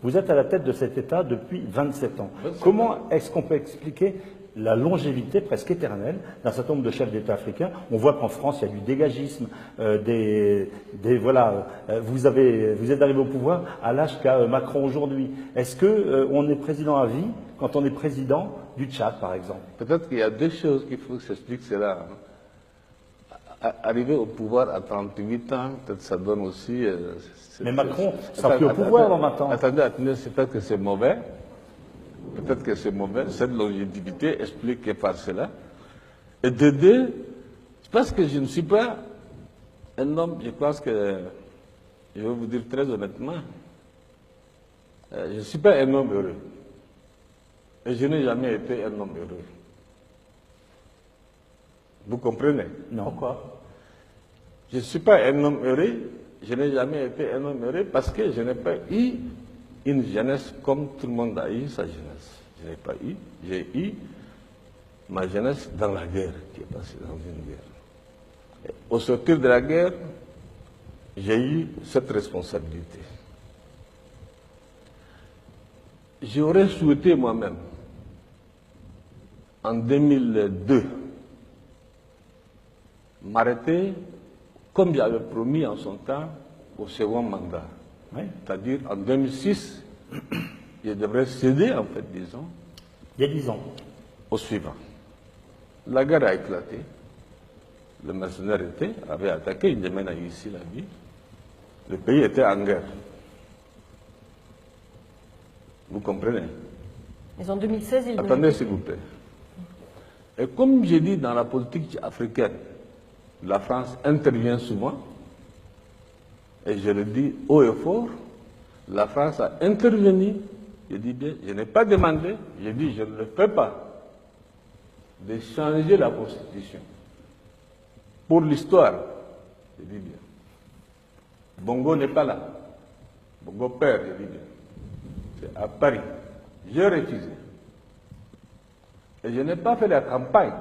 Vous êtes à la tête de cet État depuis 27 ans. Comment est-ce qu'on peut expliquer la longévité presque éternelle d'un certain nombre de chefs d'État africains? On voit qu'en France, il y a du dégagisme, voilà, vous êtes arrivé au pouvoir à l'âge qu'a Macron aujourd'hui. Est-ce que on est président à vie quand on est président du Tchad, par exemple? Peut-être qu'il y a deux choses qu'il faut que j'explique cela. Arriver au pouvoir à 38 ans, peut-être ça donne aussi... mais Macron sera plus au pouvoir dans 20 ans. Attendez, peut-être que c'est mauvais. Peut-être que c'est mauvais. Cette longévité explique par cela. Et de deux, parce que je ne suis pas un homme, je pense que, je vais vous dire très honnêtement, je ne suis pas un homme heureux. Et je n'ai jamais été un homme heureux. Vous comprenez? Non. Pourquoi? Je ne suis pas un homme heureux, je n'ai jamais été un homme heureux parce que je n'ai pas eu une jeunesse comme tout le monde a eu sa jeunesse. Je n'ai pas eu, j'ai eu ma jeunesse dans la guerre, qui est passée dans une guerre. Et au sortir de la guerre, j'ai eu cette responsabilité. J'aurais souhaité moi-même, en 2002, m'arrêter, comme j'avais promis en son temps, au second mandat. Oui. C'est-à-dire, en 2006, je devrais céder, en fait, disons. Il y a 10 ans. Au suivant. La guerre a éclaté. Le mercenaire avait attaqué, il Yémen a eu ici la vie. Le pays était en guerre. Vous comprenez? Mais en 2016, il... Attendez, s'il vous plaît. Et comme j'ai dit dans la politique africaine, la France intervient souvent, et je le dis haut et fort, la France a intervenu, je dis bien, je n'ai pas demandé, je dis je ne le fais pas, de changer la Constitution. Pour l'histoire, je dis bien. Bongo n'est pas là. Bongo père, je dis bien. C'est à Paris. J'ai refusé. Et je n'ai pas fait la campagne.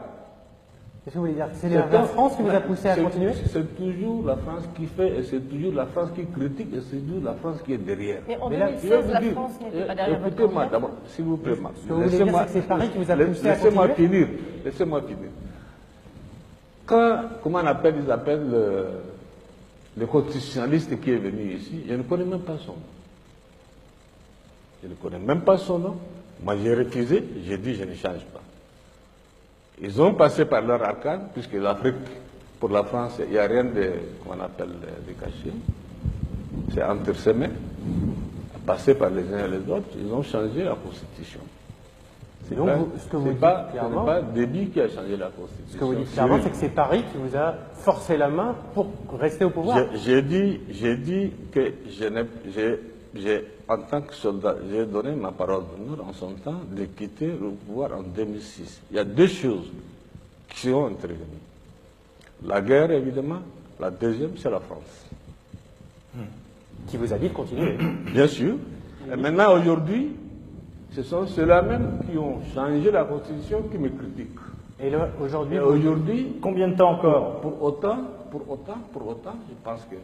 Qu'est-ce que vous voulez dire? C'est la France qui vous a poussé à continuer? C'est toujours la France qui fait, et c'est toujours la France qui critique, et c'est toujours la France qui est derrière. Mais en 2016, la France n'était pas derrière votre Écoutez-moi candidat. d'abord, s'il vous plaît. Ce que vous voulez dire, c'est que c'est Paris qui vous a poussé à Laissez-moi continuer? finir. Laissez-moi finir. Quand, comment on appelle, ils appellent le constitutionnaliste qui est venu ici, je ne connais même pas son nom. Je ne connais même pas son nom. Moi, j'ai refusé, j'ai dit je ne change pas. Ils ont passé par leur arcane, puisque l'Afrique, pour la France, il n'y a rien de, comment on appelle, de caché. C'est entresemé, passé par les uns et les autres, ils ont changé la Constitution. Ce n'est pas Déby qui a changé la Constitution. Ce que vous dites clairement, c'est que c'est Paris qui vous a forcé la main pour rester au pouvoir. J'ai dit que en tant que soldat, j'ai donné ma parole d'honneur en son temps de quitter le pouvoir en 2006. Il y a deux choses qui sont intervenues. La guerre, évidemment. La deuxième, c'est la France. Qui vous a dit de continuer. Bien sûr. Et maintenant, aujourd'hui, ce sont ceux-là même qui ont changé la Constitution qui me critiquent. Et aujourd'hui, aujourd'hui, combien de temps encore? pour autant, je pense que